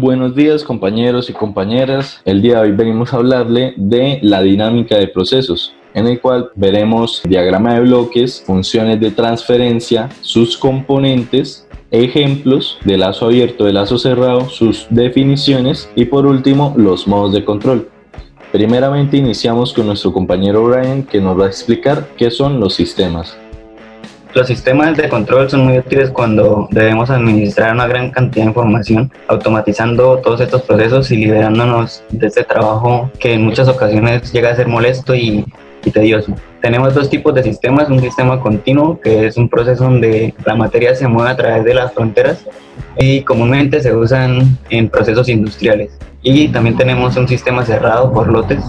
buenos días, compañeros y compañeras. El día de hoy venimos a hablarle de la dinámica de procesos, en el cual veremos diagrama de bloques, funciones de transferencia, sus componentes, ejemplos de lazo abierto, de lazo cerrado, sus definiciones y por último los modos de control. Primeramente iniciamos con nuestro compañero Brian, que nos va a explicar qué son los sistemas. Los sistemas de control son muy útiles cuando debemos administrar una gran cantidad de información, automatizando todos estos procesos y liberándonos de este trabajo que en muchas ocasiones llega a ser molesto y tedioso. Tenemos dos tipos de sistemas: un sistema continuo, que es un proceso donde la materia se mueve a través de las fronteras y comúnmente se usan en procesos industriales. Y también tenemos un sistema cerrado por lotes,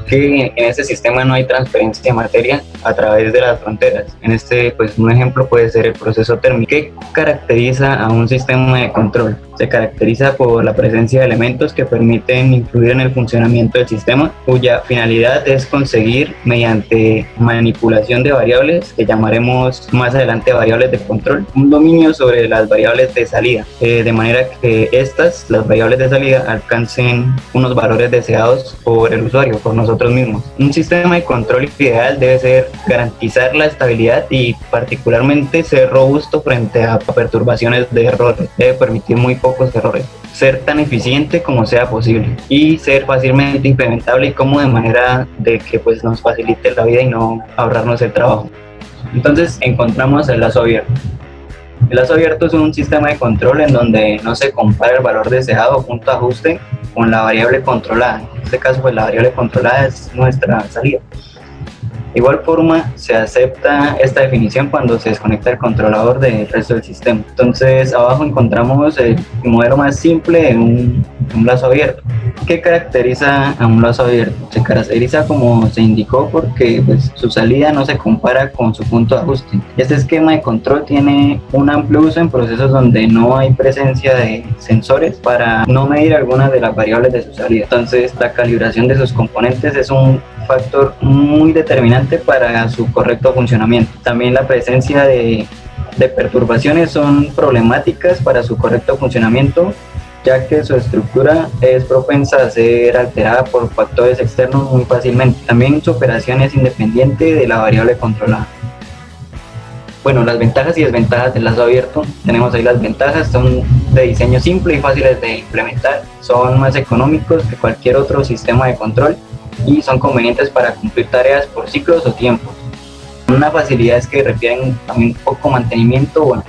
que en este sistema no hay transferencia de materia a través de las fronteras. En este, pues un ejemplo puede ser el proceso térmico. ¿Qué caracteriza a un sistema de control? Se caracteriza por la presencia de elementos que permiten influir en el funcionamiento del sistema, cuya finalidad es conseguir, mediante manipulación de variables, que llamaremos más adelante variables de control, un dominio sobre las variables de salida, de manera que las variables de salida, alcancen unos valores deseados por el usuario, por nosotros mismos. Un sistema de control ideal debe ser garantizar la estabilidad y particularmente ser robusto frente a perturbaciones de errores. Debe permitir muy pocos errores, ser tan eficiente como sea posible y ser fácilmente implementable y cómodo, de manera de que pues nos facilite la vida y no ahorrarnos el trabajo. Entonces encontramos el lazo abierto. El lazo abierto es un sistema de control en donde no se compara el valor deseado o punto de ajuste con la variable controlada. En este caso, pues la variable controlada es nuestra salida. De igual forma, se acepta esta definición cuando se desconecta el controlador del resto del sistema. Entonces, abajo encontramos el modelo más simple de un lazo abierto. ¿Qué caracteriza a un lazo abierto? Se caracteriza, como se indicó, porque pues, su salida no se compara con su punto de ajuste. Este esquema de control tiene un amplio uso en procesos donde no hay presencia de sensores para no medir algunas de las variables de su salida. Entonces, la calibración de sus componentes es un factor muy determinante para su correcto funcionamiento. También la presencia de perturbaciones son problemáticas para su correcto funcionamiento, ya que su estructura es propensa a ser alterada por factores externos muy fácilmente. También su operación es independiente de la variable controlada. Bueno, las ventajas y desventajas del lazo abierto. Tenemos ahí las ventajas: son de diseño simple y fáciles de implementar, son más económicos que cualquier otro sistema de control y son convenientes para cumplir tareas por ciclos o tiempos. Una facilidad es que requieren también poco mantenimiento, bueno,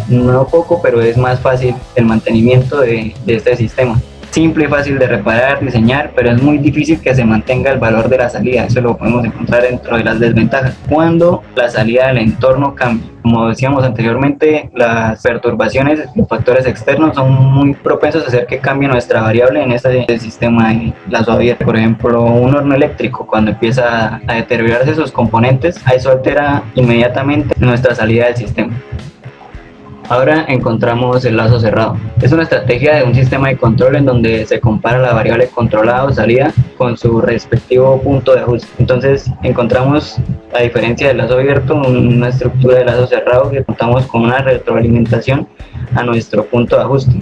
no poco, pero es más fácil el mantenimiento de este sistema. Simple y fácil de reparar, diseñar, pero es muy difícil que se mantenga el valor de la salida. Eso lo podemos encontrar dentro de las desventajas. Cuando la salida del entorno cambia, como decíamos anteriormente, las perturbaciones, los factores externos son muy propensos a hacer que cambie nuestra variable en este sistema de lazo abierto. Por ejemplo, un horno eléctrico, cuando empieza a deteriorarse sus componentes, eso altera inmediatamente nuestra salida del sistema. Ahora encontramos el lazo cerrado. Es una estrategia de un sistema de control en donde se compara la variable controlada o salida con su respectivo punto de ajuste. Entonces encontramos, a diferencia del lazo abierto, una estructura de lazo cerrado que contamos con una retroalimentación a nuestro punto de ajuste.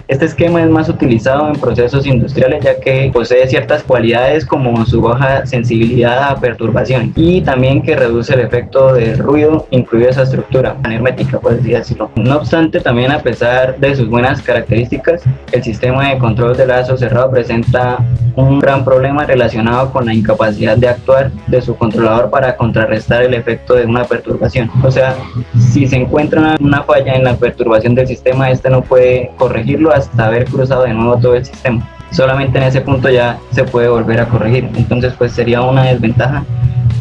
Este esquema es más utilizado en procesos industriales, ya que posee ciertas cualidades como su baja sensibilidad a perturbaciones y también que reduce el efecto de ruido incluido esa estructura hermética, por así decirlo. No obstante, también a pesar de sus buenas características, el sistema de control de lazo cerrado presenta un gran problema relacionado con la incapacidad de actuar de su controlador para contrarrestar el efecto de una perturbación. O sea, si se encuentra una falla en la perturbación del sistema, este no puede corregirlo hasta haber cruzado de nuevo todo el sistema. Solamente en ese punto ya se puede volver a corregir. Entonces pues sería una desventaja,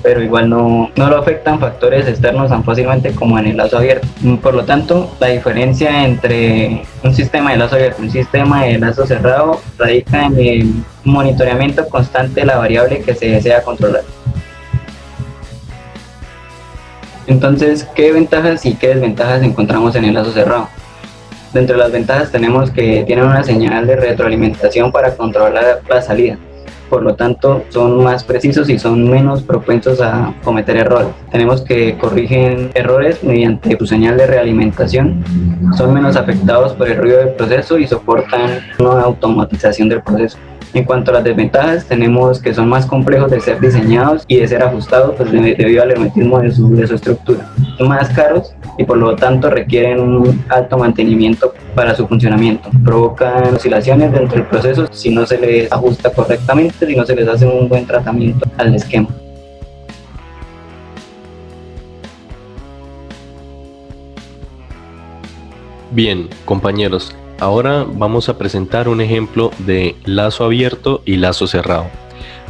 pero igual no lo afectan factores externos tan fácilmente como en el lazo abierto. Por lo tanto, la diferencia entre un sistema de lazo abierto y un sistema de lazo cerrado radica en el monitoreamiento constante de la variable que se desea controlar. Entonces, ¿qué ventajas y qué desventajas encontramos en el lazo cerrado? Dentro de las ventajas tenemos que tienen una señal de retroalimentación para controlar la salida. por lo tanto son más precisos y son menos propensos a cometer errores. Tenemos que corrigen errores mediante su señal de realimentación, son menos afectados por el ruido del proceso y soportan una automatización del proceso. En cuanto a las desventajas, tenemos que son más complejos de ser diseñados y de ser ajustados pues, debido al hermetismo de su estructura. Son más caros y por lo tanto requieren un alto mantenimiento para su funcionamiento. Provocan oscilaciones dentro del proceso si no se les ajusta correctamente, si no se les hace un buen tratamiento al esquema. Bien, compañeros, ahora vamos a presentar un ejemplo de lazo abierto y lazo cerrado.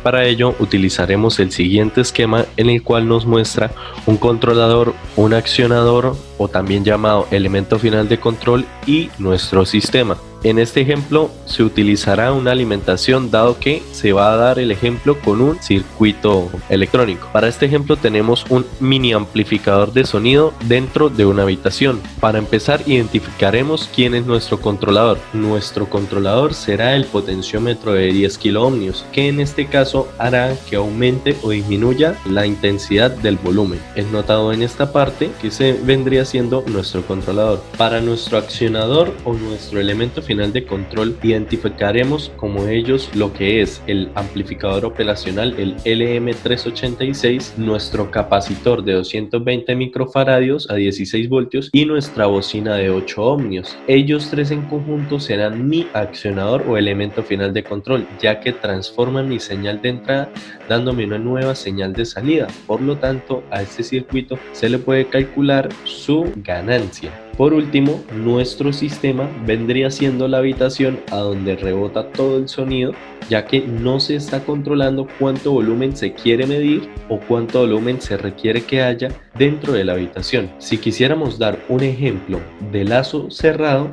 Para ello utilizaremos el siguiente esquema en el cual nos muestra un controlador, un accionador o también llamado elemento final de control y nuestro sistema. En este ejemplo se utilizará una alimentación dado que se va a dar el ejemplo con un circuito electrónico. Para este ejemplo tenemos un mini amplificador de sonido dentro de una habitación. Para empezar identificaremos quién es nuestro controlador. Nuestro controlador será el potenciómetro de 10 kiloohmios, que en este caso hará que aumente o disminuya la intensidad del volumen. Es notado en esta parte que se vendría siendo nuestro controlador. Para nuestro accionador o nuestro elemento final de control identificaremos como ellos lo que es el amplificador operacional, el LM386, nuestro capacitor de 220 microfaradios a 16 voltios y nuestra bocina de 8 ohmios. Ellos tres en conjunto serán mi accionador o elemento final de control, ya que transforman mi señal de entrada dándome una nueva señal de salida. Por lo tanto, a este circuito se le puede calcular su ganancia. Por último, nuestro sistema vendría siendo la habitación a donde rebota todo el sonido, ya que no se está controlando cuánto volumen se quiere medir o cuánto volumen se requiere que haya dentro de la habitación. Si quisiéramos dar un ejemplo de lazo cerrado,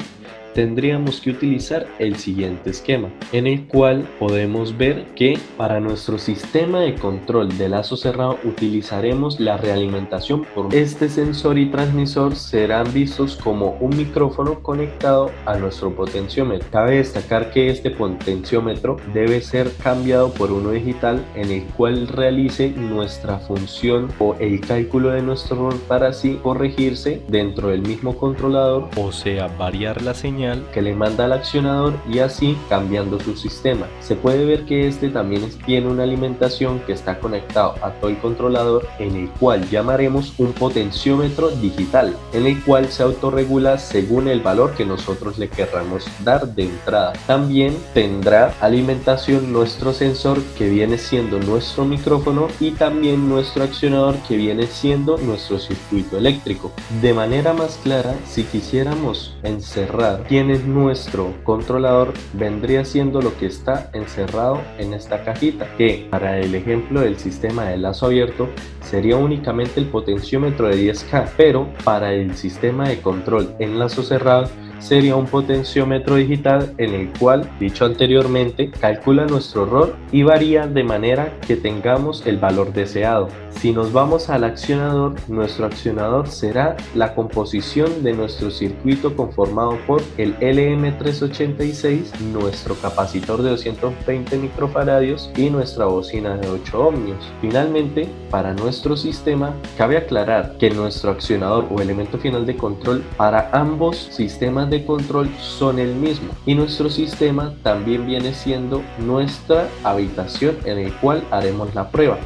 tendríamos que utilizar el siguiente esquema, en el cual podemos ver que para nuestro sistema de control de lazo cerrado utilizaremos la realimentación por este sensor y transmisor serán vistos como un micrófono conectado a nuestro potenciómetro. Cabe destacar que este potenciómetro debe ser cambiado por uno digital en el cual realice nuestra función o el cálculo de nuestro error para así corregirse dentro del mismo controlador, o sea, variar la señal que le manda al accionador y así cambiando su sistema. Se puede ver que este también tiene una alimentación que está conectado a todo el controlador, en el cual llamaremos un potenciómetro digital, en el cual se autorregula según el valor que nosotros le querramos dar de entrada. También tendrá alimentación nuestro sensor, que viene siendo nuestro micrófono, y también nuestro accionador, que viene siendo nuestro circuito eléctrico. De manera más clara, si quisiéramos encerrar quién es nuestro controlador, vendría siendo lo que está encerrado en esta cajita, que para el ejemplo del sistema de lazo abierto sería únicamente el potenciómetro de 10K, pero para el sistema de control en lazo cerrado sería un potenciómetro digital en el cual, dicho anteriormente, calcula nuestro error y varía de manera que tengamos el valor deseado. Si nos vamos al accionador, nuestro accionador será la composición de nuestro circuito conformado por el LM386, nuestro capacitor de 220 microfaradios y nuestra bocina de 8 ohmios. Finalmente, para nuestro sistema, cabe aclarar que nuestro accionador o elemento final de control para ambos sistemas de control son el mismo, y nuestro sistema también viene siendo nuestra habitación en el cual haremos la prueba.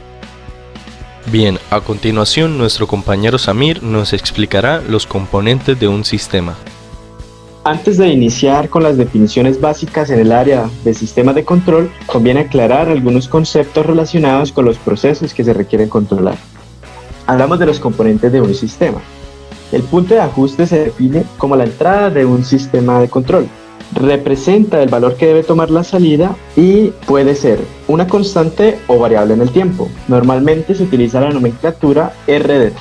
Bien, a continuación nuestro compañero Samir nos explicará los componentes de un sistema. Antes de iniciar con las definiciones básicas en el área de sistemas de control, conviene aclarar algunos conceptos relacionados con los procesos que se requieren controlar. Hablamos de los componentes de un sistema. El punto de ajuste se define como la entrada de un sistema de control. Representa el valor que debe tomar la salida y puede ser una constante o variable en el tiempo. Normalmente se utiliza la nomenclatura RDT.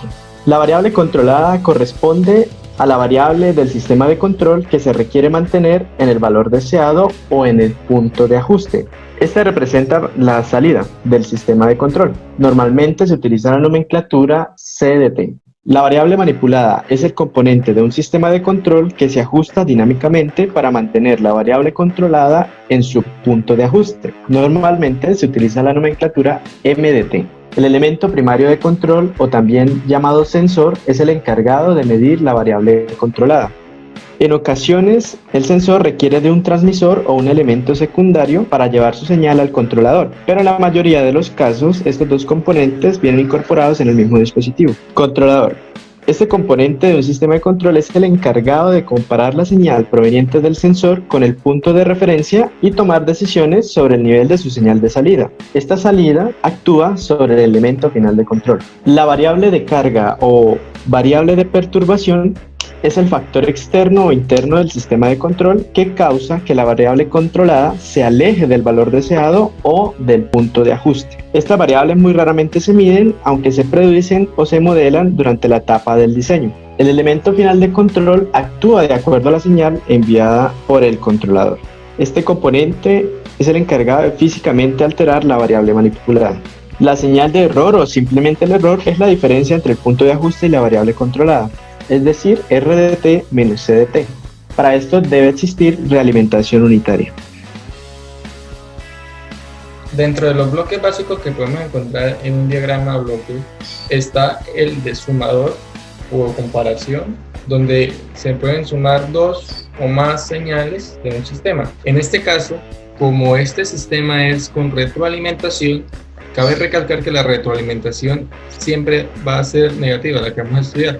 La variable controlada corresponde a la variable del sistema de control que se requiere mantener en el valor deseado o en el punto de ajuste. Esta representa la salida del sistema de control. Normalmente se utiliza la nomenclatura CDT. La variable manipulada es el componente de un sistema de control que se ajusta dinámicamente para mantener la variable controlada en su punto de ajuste. Normalmente se utiliza la nomenclatura MDT. El elemento primario de control, o también llamado sensor, es el encargado de medir la variable controlada. En ocasiones, el sensor requiere de un transmisor o un elemento secundario para llevar su señal al controlador, pero en la mayoría de los casos, estos dos componentes vienen incorporados en el mismo dispositivo. Controlador. Este componente de un sistema de control es el encargado de comparar la señal proveniente del sensor con el punto de referencia y tomar decisiones sobre el nivel de su señal de salida. Esta salida actúa sobre el elemento final de control. La variable de carga o variable de perturbación es el factor externo o interno del sistema de control que causa que la variable controlada se aleje del valor deseado o del punto de ajuste. Estas variables muy raramente se miden, aunque se predicen o se modelan durante la etapa del diseño. El elemento final de control actúa de acuerdo a la señal enviada por el controlador. Este componente es el encargado de físicamente alterar la variable manipulada. La señal de error o simplemente el error es la diferencia entre el punto de ajuste y la variable controlada, es decir, RDT menos CDT. Para esto debe existir realimentación unitaria. Dentro de los bloques básicos que podemos encontrar en un diagrama bloque está el de sumador o comparación, donde se pueden sumar dos o más señales de un sistema. En este caso, como este sistema es con retroalimentación, cabe recalcar que la retroalimentación siempre va a ser negativa, la que vamos a estudiar.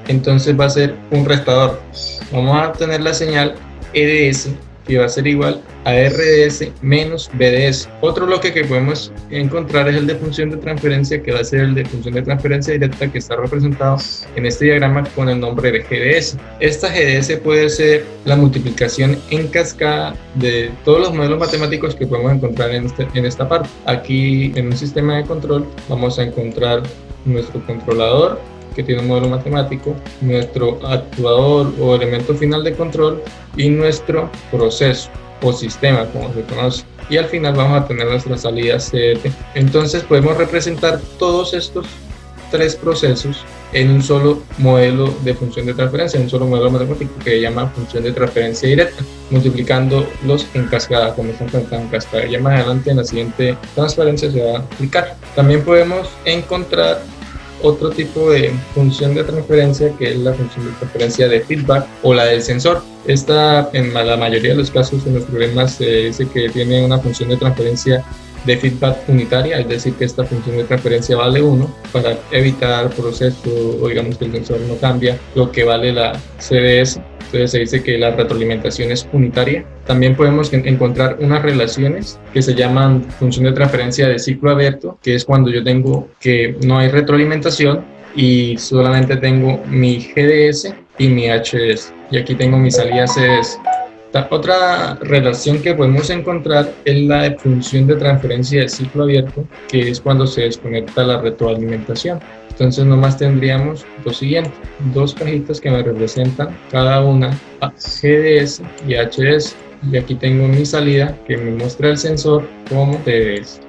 Entonces va a ser un restador. Vamos a obtener la señal EDS, que va a ser igual a RDS menos BDS. Otro bloque que podemos encontrar es el de función de transferencia, que va a ser el de función de transferencia directa, que está representado en este diagrama con el nombre de GDS. Esta GDS puede ser la multiplicación en cascada de todos los modelos matemáticos que podemos encontrar en esta parte. Aquí en un sistema de control vamos a encontrar nuestro controlador, que tiene un modelo matemático, nuestro actuador o elemento final de control y nuestro proceso o sistema, como se conoce. Y al final vamos a tener nuestra salida CDT. Entonces podemos representar todos estos tres procesos en un solo modelo de función de transferencia, en un solo modelo matemático que se llama función de transferencia directa, multiplicándolos en cascada, como están planteados en cascada. Ya más adelante en la siguiente transferencia se va a aplicar. También podemos encontrar otro tipo de función de transferencia, que es la función de transferencia de feedback o la del sensor. Esta, en la mayoría de los casos en los problemas, se dice que tiene una función de transferencia de feedback unitaria, es decir, que esta función de transferencia vale 1 para evitar proceso o digamos que el sensor no cambia lo que vale la CDS. Entonces se dice que la retroalimentación es unitaria. También podemos encontrar unas relaciones que se llaman función de transferencia de ciclo abierto, que es cuando yo tengo que no hay retroalimentación y solamente tengo mi GDS y mi HS. Y aquí tengo mi salida CS. Otra relación que podemos encontrar es la de función de transferencia de ciclo abierto, que es cuando se desconecta la retroalimentación. Entonces nomás tendríamos lo siguiente, dos cajitas que me representan cada una a GDS y HS, y aquí tengo mi salida que me muestra el sensor como TDS.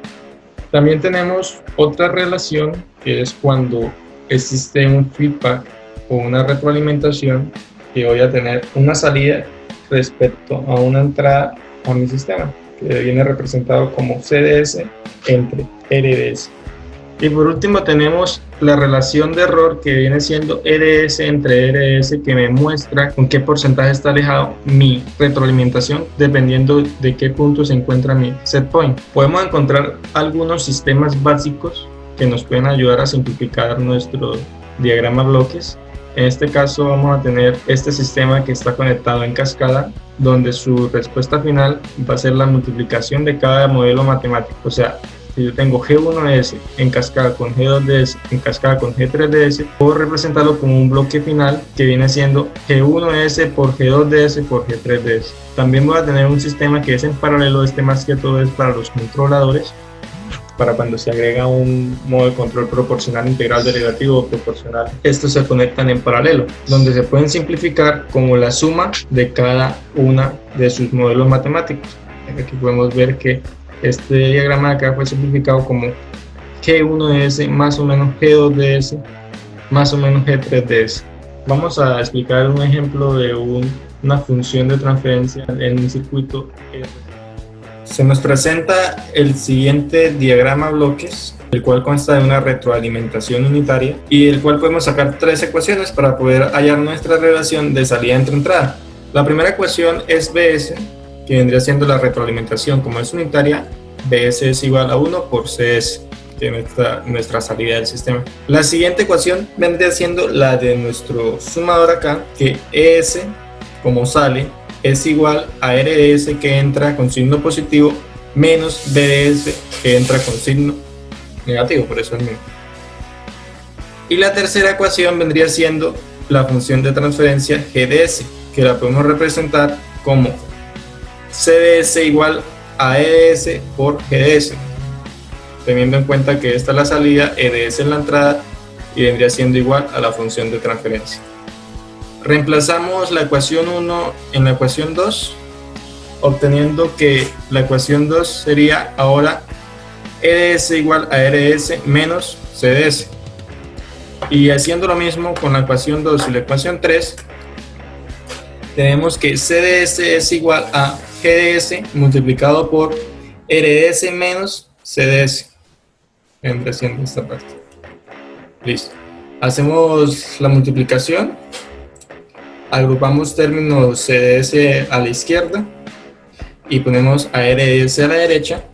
También tenemos otra relación que es cuando existe un feedback o una retroalimentación, que voy a tener una salida respecto a una entrada a mi sistema, que viene representado como CDS entre RDS. Y por último tenemos la relación de error, que viene siendo RS entre RS, que me muestra con qué porcentaje está alejado mi retroalimentación dependiendo de qué punto se encuentra mi set point. Podemos encontrar algunos sistemas básicos que nos pueden ayudar a simplificar nuestro diagrama bloques. En este caso vamos a tener este sistema que está conectado en cascada, donde su respuesta final va a ser la multiplicación de cada modelo matemático. O sea, si yo tengo G1S en cascada con G2DS en cascada con G3DS, puedo representarlo como un bloque final que viene siendo G1S por G2DS por G3DS. También voy a tener un sistema que es en paralelo. Este más que todo es para los controladores, para cuando se agrega un modo de control proporcional, integral, derivativo o proporcional. Estos se conectan en paralelo, donde se pueden simplificar como la suma de cada una de sus modelos matemáticos. Aquí podemos ver que este diagrama de acá fue simplificado como G1S más o menos G2DS más o menos G3DS. Vamos a explicar un ejemplo de una función de transferencia en un circuito RC. Se nos presenta el siguiente diagrama bloques, el cual consta de una retroalimentación unitaria y el cual podemos sacar tres ecuaciones para poder hallar nuestra relación de salida entre entrada. La primera ecuación es BS, que vendría siendo la retroalimentación. Como es unitaria, BS es igual a 1 por CS, que es nuestra salida del sistema. La siguiente ecuación vendría siendo la de nuestro sumador acá, que ES, como sale, es igual a RDS, que entra con signo positivo, menos BDS, que entra con signo negativo, por eso es mismo. Y la tercera ecuación vendría siendo la función de transferencia GDS, que la podemos representar como CDS igual a EDS por GDS, teniendo en cuenta que esta es la salida, EDS es la entrada y vendría siendo igual a la función de transferencia. Reemplazamos la ecuación 1 en la ecuación 2, obteniendo que la ecuación 2 sería ahora EDS igual a RDS menos CDS. Y haciendo lo mismo con la ecuación 2 y la ecuación 3, tenemos que CDS es igual a GDS multiplicado por RDS menos CDS. Vendrá siendo esta parte. Listo. Hacemos la multiplicación. Agrupamos términos CDS a la izquierda y ponemos a RDS a la derecha.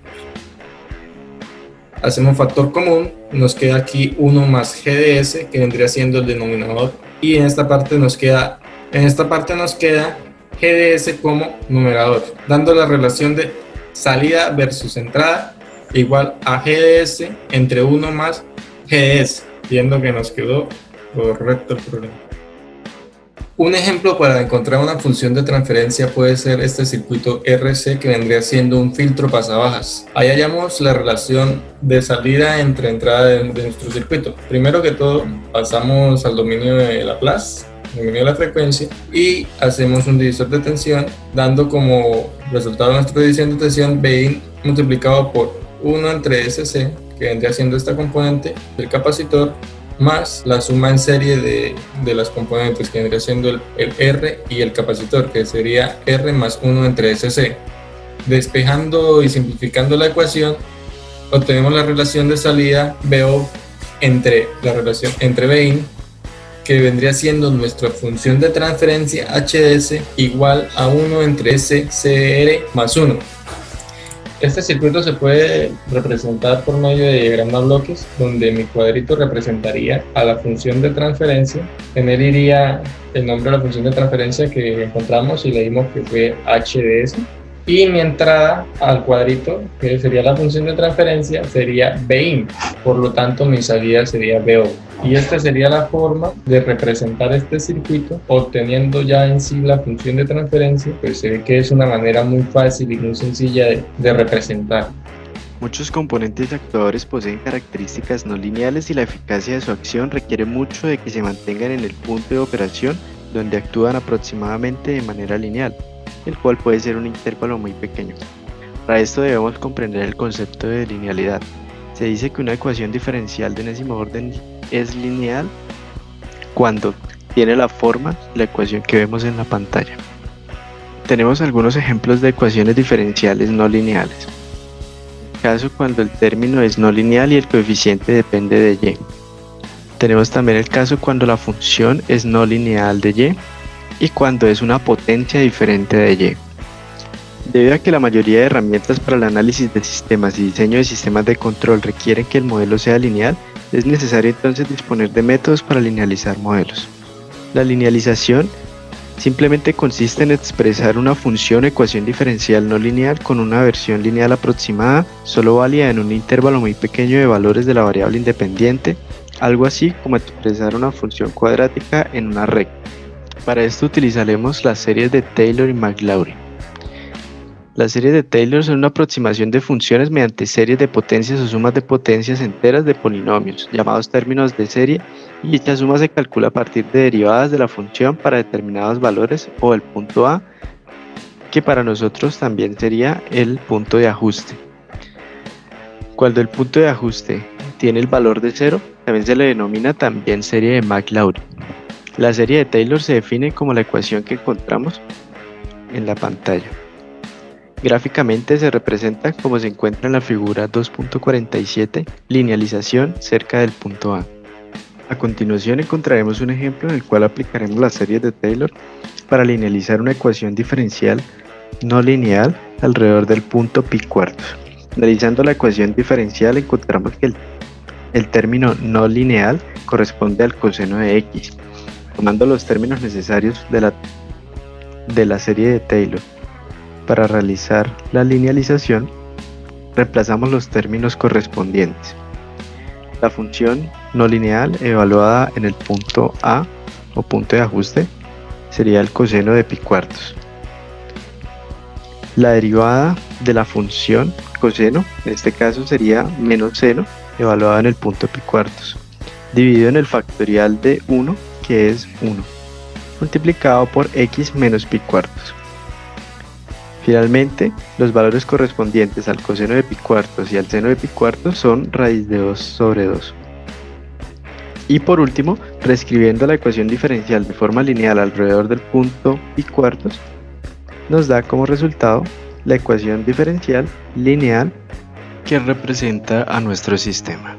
Hacemos factor común, nos queda aquí 1 más GDS, que vendría siendo el denominador, y en esta parte nos queda GDS como numerador, dando la relación de salida versus entrada igual a GDS entre 1 más GDS, viendo que nos quedó correcto el problema. Un ejemplo para encontrar una función de transferencia puede ser este circuito RC, que vendría siendo un filtro pasabajas. Ahí hallamos la relación de salida entre entrada de nuestro circuito. Primero que todo, pasamos al dominio de Laplace, dominio de la frecuencia, y hacemos un divisor de tensión, dando como resultado de nuestra división de tensión Bin multiplicado por 1 entre SC, que vendría siendo esta componente del capacitor, más la suma en serie de las componentes, que vendría siendo el R y el capacitor, que sería R más 1 entre SC. Despejando y simplificando la ecuación, obtenemos la relación de salida BO entre Bin, que vendría siendo nuestra función de transferencia HDS, igual a 1 entre SCR más 1. Este circuito se puede representar por medio de diagrama bloques, donde mi cuadrito representaría a la función de transferencia. En él iría el nombre de la función de transferencia que encontramos y leímos que fue HDS. Y mi entrada al cuadrito, que sería la función de transferencia, sería Bin. Por lo tanto, mi salida sería BO. Y esta sería la forma de representar este circuito, obteniendo ya en sí la función de transferencia. Pues se ve que es una manera muy fácil y muy sencilla de representar. Muchos componentes actuadores poseen características no lineales y la eficacia de su acción requiere mucho de que se mantengan en el punto de operación, donde actúan aproximadamente de manera lineal, el cual puede ser un intervalo muy pequeño. Para esto debemos comprender el concepto de linealidad. Se dice que una ecuación diferencial de enésimo orden es lineal cuando tiene la forma de la ecuación que vemos en la pantalla. Tenemos algunos ejemplos de ecuaciones diferenciales no lineales. Caso cuando el término es no lineal y el coeficiente depende de y. Tenemos también el caso cuando la función es no lineal de y cuando es una potencia diferente de y. Debido a que la mayoría de herramientas para el análisis de sistemas y diseño de sistemas de control requieren que el modelo sea lineal, es necesario entonces disponer de métodos para linealizar modelos. La linealización simplemente consiste en expresar una función o ecuación diferencial no lineal con una versión lineal aproximada, solo válida en un intervalo muy pequeño de valores de la variable independiente, algo así como expresar una función cuadrática en una recta. Para esto utilizaremos las series de Taylor y Maclaurin. Las series de Taylor son una aproximación de funciones mediante series de potencias o sumas de potencias enteras de polinomios, llamados términos de serie, y dicha suma se calcula a partir de derivadas de la función para determinados valores o el punto A, que para nosotros también sería el punto de ajuste. Cuando el punto de ajuste tiene el valor de 0, También se le denomina también serie de Maclaurin. La serie de Taylor se define como la ecuación que encontramos en la pantalla. Gráficamente se representa como se encuentra en la figura 2.47, linealización cerca del punto A. A continuación encontraremos un ejemplo en el cual aplicaremos la serie de Taylor para linealizar una ecuación diferencial no lineal alrededor del punto pi cuartos. Analizando la ecuación diferencial encontramos que el término no lineal corresponde al coseno de x. Tomando los términos necesarios de la serie de Taylor para realizar la linealización, reemplazamos los términos correspondientes. La función no lineal evaluada en el punto A o punto de ajuste sería el coseno de pi cuartos. La derivada de la función coseno, en este caso sería menos seno, evaluada en el punto pi cuartos, dividido en el factorial de 1, que es 1, multiplicado por x menos pi cuartos. Finalmente, los valores correspondientes al coseno de pi cuartos y al seno de pi cuartos son raíz de 2 sobre 2. Y por último, reescribiendo la ecuación diferencial de forma lineal alrededor del punto pi cuartos, nos da como resultado la ecuación diferencial lineal que representa a nuestro sistema.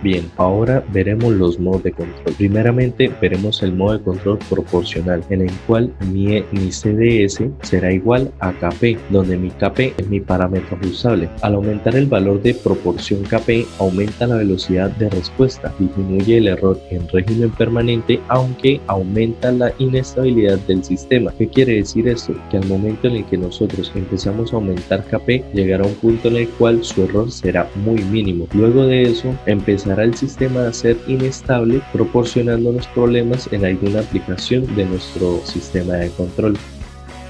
Bien, ahora veremos los modos de control. Primeramente veremos el modo de control proporcional, en el cual mi CDS será igual a Kp, donde mi Kp es mi parámetro ajustable. Al aumentar el valor de proporción Kp, aumenta la velocidad de respuesta, disminuye el error en régimen permanente, aunque aumenta la inestabilidad del sistema. ¿Qué quiere decir esto? Que al momento en el que nosotros empezamos a aumentar Kp, llegará un punto en el cual su error será muy mínimo. Luego de eso, empezará el sistema a ser inestable, proporcionándonos problemas en alguna aplicación de nuestro sistema de control.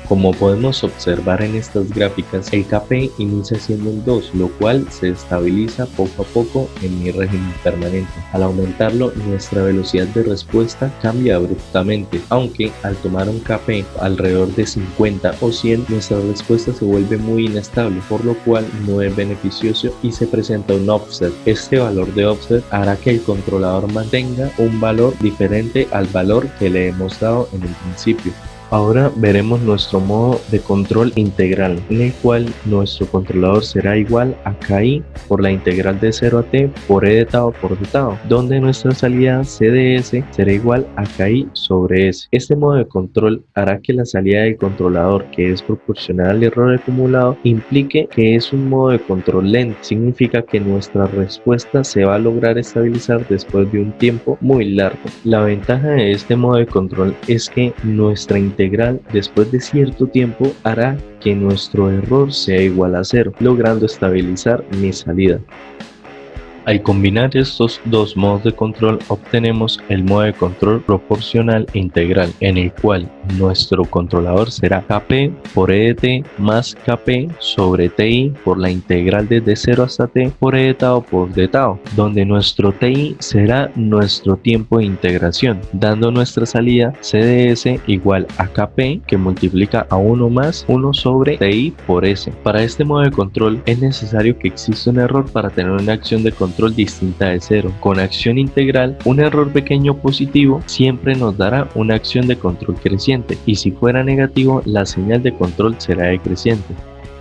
Como podemos observar en estas gráficas, el Kp inicia siendo un 2, lo cual se estabiliza poco a poco en mi régimen permanente. Al aumentarlo, nuestra velocidad de respuesta cambia abruptamente, aunque al tomar un Kp alrededor de 50 o 100, nuestra respuesta se vuelve muy inestable, por lo cual no es beneficioso y se presenta un offset. Este valor de offset hará que el controlador mantenga un valor diferente al valor que le hemos dado en el principio. Ahora veremos nuestro modo de control integral, en el cual nuestro controlador será igual a KI por la integral de 0 a t por E de tau por d tau, donde nuestra salida CDS será igual a KI sobre S. Este modo de control hará que la salida del controlador, que es proporcional al error acumulado, implique que es un modo de control lento. Significa que nuestra respuesta se va a lograr estabilizar después de un tiempo muy largo. La ventaja de este modo de control es que nuestra integral después de cierto tiempo hará que nuestro error sea igual a 0, logrando estabilizar mi salida. Al combinar estos dos modos de control obtenemos el modo de control proporcional integral, en el cual nuestro controlador será Kp por E de t más Kp sobre Ti por la integral desde 0 hasta t por E de tau por d tau, donde nuestro Ti será nuestro tiempo de integración, dando nuestra salida CDS igual a Kp, que multiplica a 1 más 1 sobre Ti por S. Para este modo de control es necesario que exista un error para tener una acción de control distinta de 0. Con acción integral, un error pequeño positivo siempre nos dará una acción de control creciente, y si fuera negativo, la señal de control será decreciente.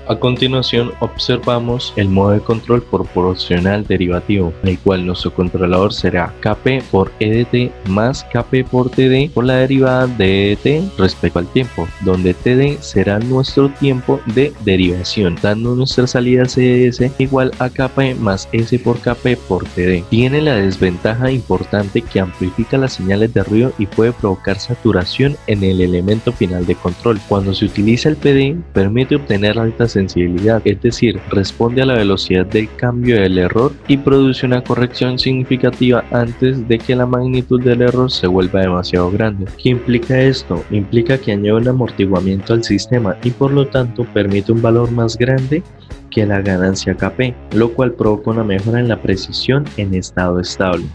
A continuación observamos el modo de control proporcional derivativo, en el cual nuestro controlador será Kp por E de t más Kp por Td por la derivada de E de t respecto al tiempo, donde Td será nuestro tiempo de derivación, dando nuestra salida CDS igual a Kp más S por Kp por Td. Tiene la desventaja importante que amplifica las señales de ruido y puede provocar saturación en el elemento final de control. Cuando se utiliza el PD, permite obtener alta sensibilidad, es decir, responde a la velocidad del cambio del error y produce una corrección significativa antes de que la magnitud del error se vuelva demasiado grande. ¿Qué implica esto? Implica que añade un amortiguamiento al sistema y por lo tanto permite un valor más grande que la ganancia Kp, lo cual provoca una mejora en la precisión en estado estable.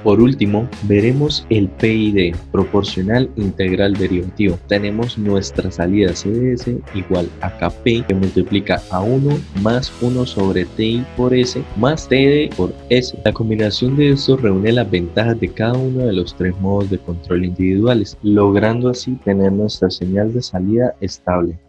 Por último, veremos el PID, proporcional integral derivativo. Tenemos nuestra salida CDS igual a KP, que multiplica a 1 más 1 sobre TI por S más TD por S. La combinación de estos reúne las ventajas de cada uno de los tres modos de control individuales, logrando así tener nuestra señal de salida estable.